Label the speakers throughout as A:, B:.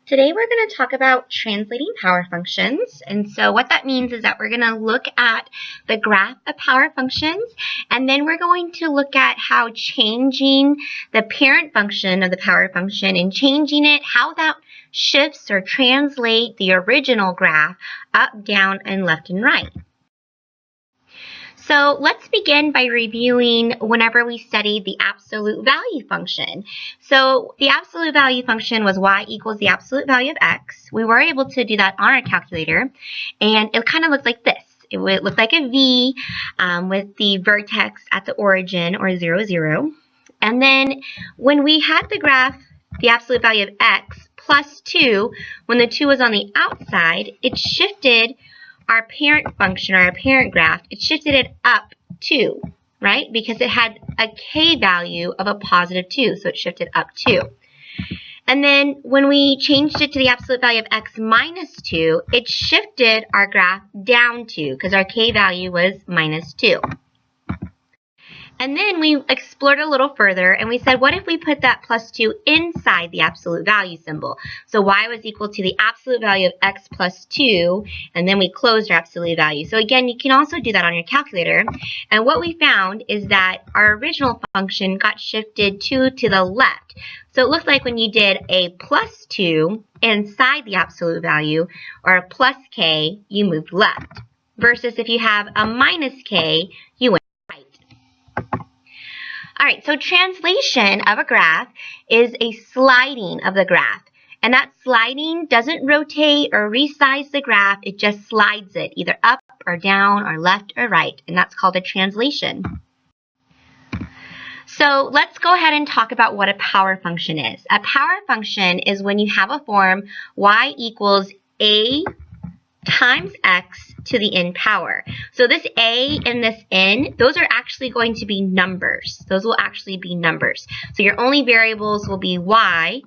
A: Today we're going to talk about translating power functions. And so what that means is that we're going to look at the graph of power functions, and then we're going to look at how changing the parent function of the power function and changing it, how that shifts or translate the original graph up, down, and left and right. So let's begin by reviewing whenever we studied the absolute value function. So the absolute value function was y equals the absolute value of x. We were able to do that on our calculator, and it kind of looked like this. It would look like a V with the vertex at the origin, or 0, 0. And then when we had the graph, the absolute value of x plus 2, when the 2 was on the outside, it shifted our parent function, or our parent graph, it shifted it up 2, right? Because it had a k value of a positive 2, so it shifted up 2. And then when we changed it to the absolute value of x minus 2, it shifted our graph down 2, because our k value was minus 2. And then we explored a little further, and we said, what if we put that plus 2 inside the absolute value symbol? So y was equal to the absolute value of x plus 2, and then we closed our absolute value. So again, you can also do that on your calculator. And what we found is that our original function got shifted 2 to the left. So it looked like when you did a plus 2 inside the absolute value, or a plus k, you moved left. Versus if you have a minus k, you went right. All right, so translation of a graph is a sliding of the graph. And that sliding doesn't rotate or resize the graph, it just slides it either up or down or left or right, and that's called a translation. So let's go ahead and talk about what a power function is. A power function is when you have a form y equals a times x to the n power. So this a and this n, those are actually going to be numbers. Those will actually be numbers. So your only variables will be y,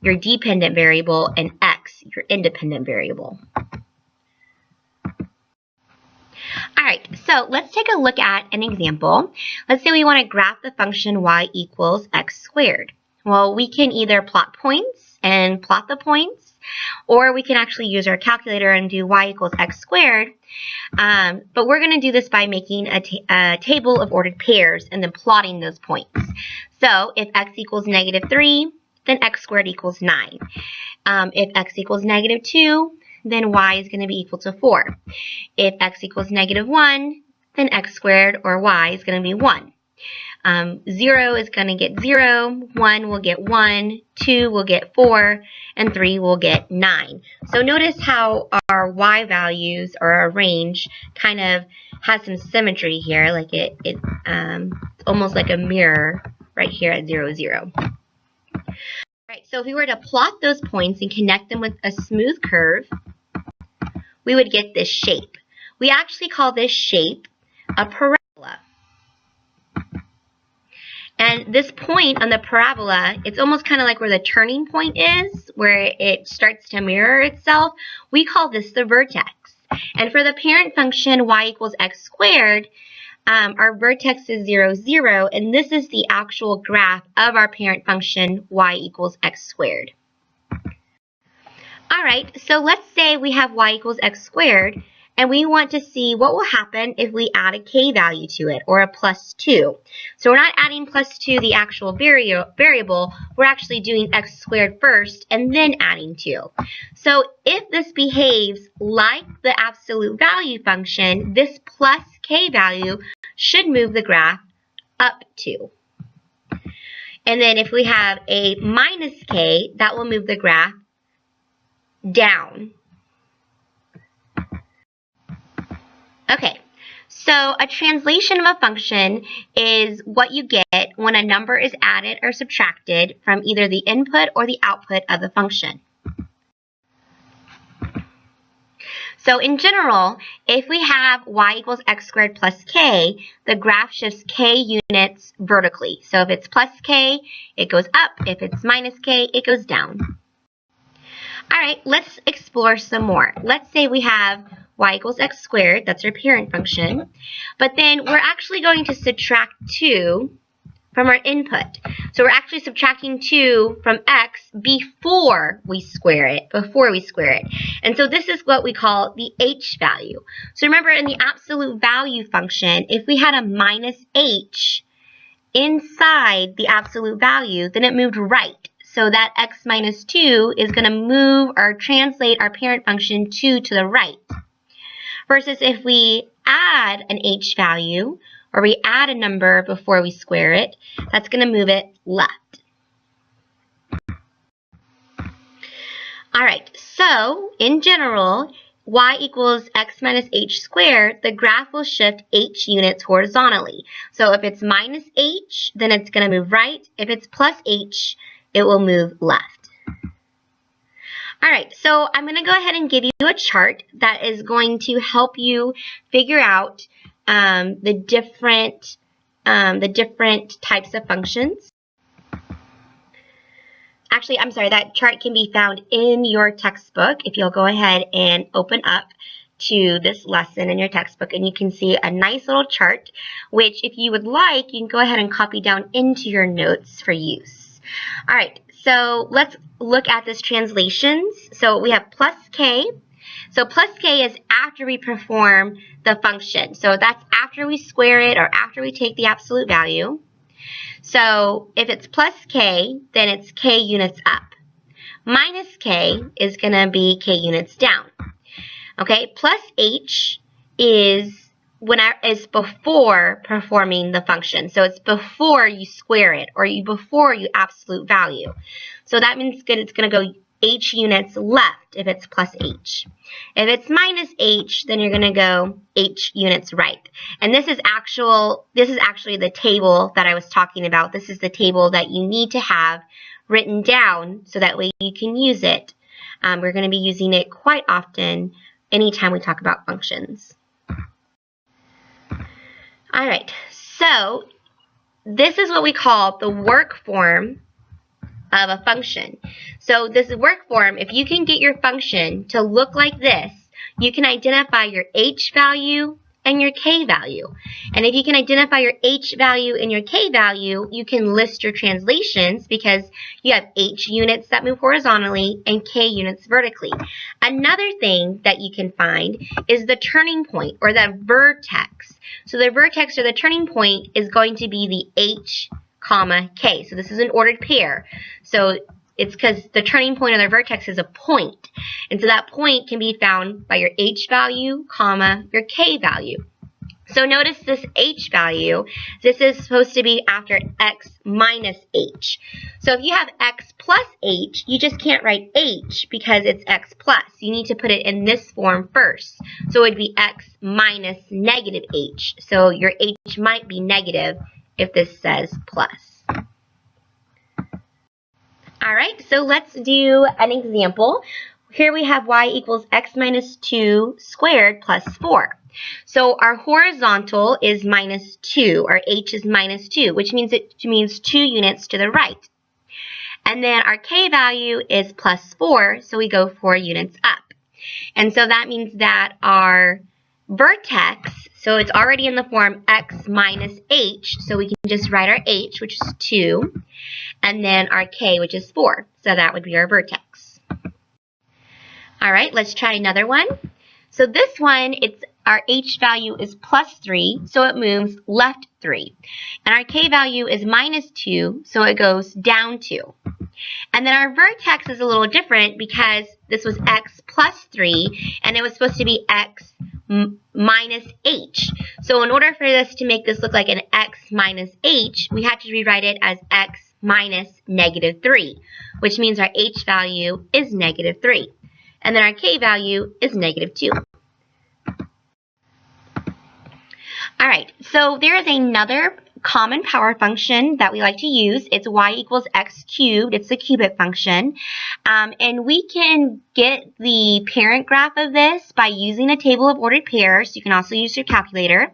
A: your dependent variable, and x, your independent variable. All right, so let's take a look at an example. Let's say we want to graph the function y equals x squared. Well, we can either plot points and plot the points, or we can actually use our calculator and do y equals x squared. But we're going to do this by making a table of ordered pairs and then plotting those points. So if x equals negative 3, then x squared equals 9. If x equals negative 2, then y is going to be equal to 4. If x equals negative 1, then x squared, or y, is going to be 1. 0 is going to get 0, 1 will get 1, 2 will get 4, and 3 will get 9. So notice how our y values, or our range, kind of has some symmetry here, like it's almost like a mirror right here at 0, 0. Alright, so if we were to plot those points and connect them with a smooth curve, we would get this shape. We actually call this shape a parabola. And this point on the parabola, it's almost kind of like where the turning point is, where it starts to mirror itself. We call this the vertex. And for the parent function y equals x squared, our vertex is 0, 0, and this is the actual graph of our parent function y equals x squared. All right, so let's say we have y equals x squared, and we want to see what will happen if we add a k value to it, or a plus 2. So we're not adding plus 2 the actual variable, we're actually doing x squared first and then adding 2. So if this behaves like the absolute value function, this plus k value should move the graph up 2. And then if we have a minus k, that will move the graph down. Okay, so a translation of a function is what you get when a number is added or subtracted from either the input or the output of the function. So in general, if we have y equals x squared plus k, the graph shifts k units vertically. So if it's plus k, it goes up. If it's minus k, it goes down. All right, let's explore some more. Let's say we have y equals x squared, that's our parent function, but then we're actually going to subtract 2 from our input. So we're actually subtracting 2 from x before we square it, And so this is what we call the h value. So remember, in the absolute value function, if we had a minus h inside the absolute value, then it moved right. So that x minus 2 is going to move or translate our parent function 2 to the right. Versus if we add an h value, or we add a number before we square it, that's going to move it left. All right, so in general, y equals x minus h squared, the graph will shift h units horizontally. So if it's minus h, then it's going to move right. If it's plus h, it will move left. All right, so I'm going to go ahead and give you a chart that is going to help you figure out the different types of functions. Actually, I'm sorry, that chart can be found in your textbook. If you'll go ahead and open up to this lesson in your textbook, and you can see a nice little chart, which if you would like, you can go ahead and copy down into your notes for use. All right, so let's look at this translations. So we have plus k. So plus k is after we perform the function. So that's after we square it or after we take the absolute value. So if it's plus k, then it's k units up. Minus k is going to be k units down. Okay, plus h is before performing the function. So it's before you square it or before you absolute value. So that means it's going to go h units left if it's plus h. If it's minus h, then you're going to go h units right. And this is actually the table that I was talking about. This is the table that you need to have written down so that way you can use it. We're going to be using it quite often anytime we talk about functions. All right, so this is what we call the work form of a function. So this work form, if you can get your function to look like this, you can identify your h value and your k value. And if you can identify your h value and your k value, you can list your translations because you have h units that move horizontally and k units vertically. Another thing that you can find is the turning point or the vertex. So the vertex or the turning point is going to be the h, comma, k. So this is an ordered pair. So it's because the turning point of the vertex is a point. And so that point can be found by your h value, comma, your k value. So notice this h value, this is supposed to be after x minus h. So if you have x plus h, you just can't write h because it's x plus. You need to put it in this form first. So it would be x minus negative h. So your h might be negative if this says plus. All right, so let's do an example. Here we have y equals x minus 2 squared plus 4. So our horizontal is minus 2, or h is minus 2, which means it means 2 units to the right. And then our k value is plus 4, so we go 4 units up. And so that means that our vertex, so it's already in the form x minus h, so we can just write our h, which is 2, and then our k, which is 4. So that would be our vertex. All right, let's try another one. So this one, our h value is plus 3, so it moves left 3. And our k value is minus 2, so it goes down 2. And then our vertex is a little different because this was x plus 3, and it was supposed to be x minus h. So in order for this to make this look like an x minus h, we have to rewrite it as x minus negative 3, which means our h value is negative 3. And then our k value is negative 2. All right, so there is another common power function that we like to use. It's y equals x cubed. It's the cubic function. And we can get the parent graph of this by using a table of ordered pairs. You can also use your calculator.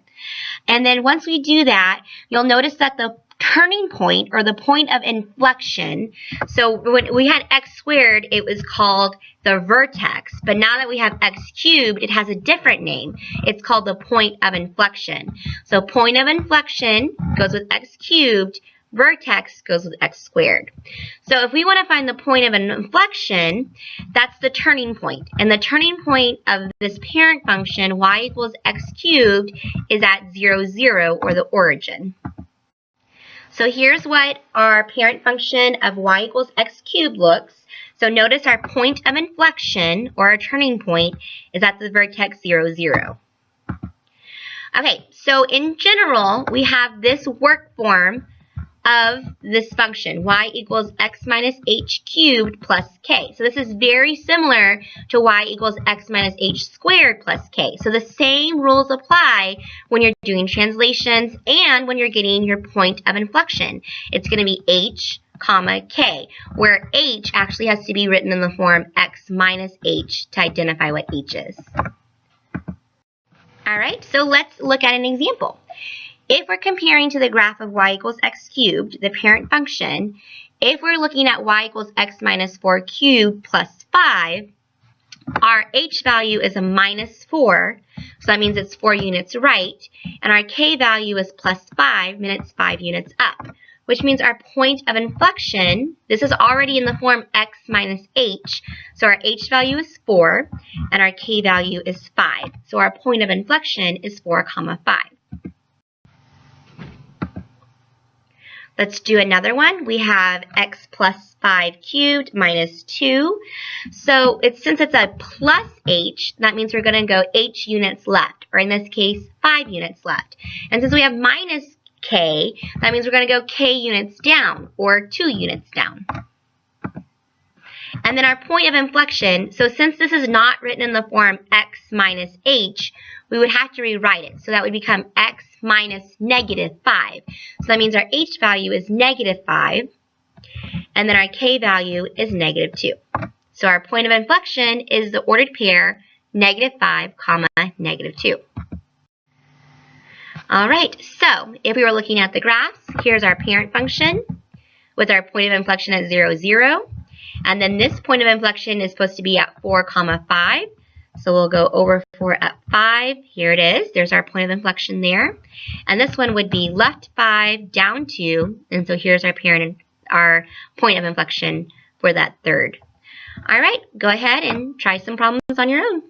A: And then once we do that, you'll notice that the turning point or the point of inflection, so when we had x squared, it was called the vertex, but now that we have x cubed, it has a different name. It's called the point of inflection. So point of inflection goes with x cubed, vertex goes with x squared. So if we want to find the point of an inflection, that's the turning point. And the turning point of this parent function, y equals x cubed, is at 0, 0, or the origin. So here's what our parent function of y equals x cubed looks. So notice our point of inflection, or our turning point, is at the vertex 0, 0. Okay, so in general, we have this work form of this function, y equals x minus h cubed plus k. So this is very similar to y equals x minus h squared plus k. So the same rules apply when you're doing translations and when you're getting your point of inflection. It's going to be h, comma, k, where h actually has to be written in the form x minus h to identify what h is. All right, so let's look at an example. If we're comparing to the graph of y equals x cubed, the parent function, if we're looking at y equals x minus 4 cubed plus 5, our h value is a minus 4, so that means it's 4 units right, and our k value is plus 5, meaning it's 5 units up, which means our point of inflection, this is already in the form x minus h, so our h value is 4, and our k value is 5. So our point of inflection is 4, 5. Let's do another one. We have x plus 5 cubed minus 2. So since it's a plus h, that means we're going to go h units left, or in this case, 5 units left. And since we have minus k, that means we're going to go k units down, or 2 units down. And then our point of inflection, so since this is not written in the form x minus h, we would have to rewrite it. So that would become x minus negative 5. So that means our h value is negative 5, and then our k value is negative 2. So our point of inflection is the ordered pair negative 5, comma, negative 2. All right, so if we were looking at the graphs, here's our parent function with our point of inflection at 0, 0. And then this point of inflection is supposed to be at 4, 5. So we'll go over 4 at 5. Here it is. There's our point of inflection there. And this one would be left 5, down 2. And so here's our point of inflection for that third. All right, go ahead and try some problems on your own.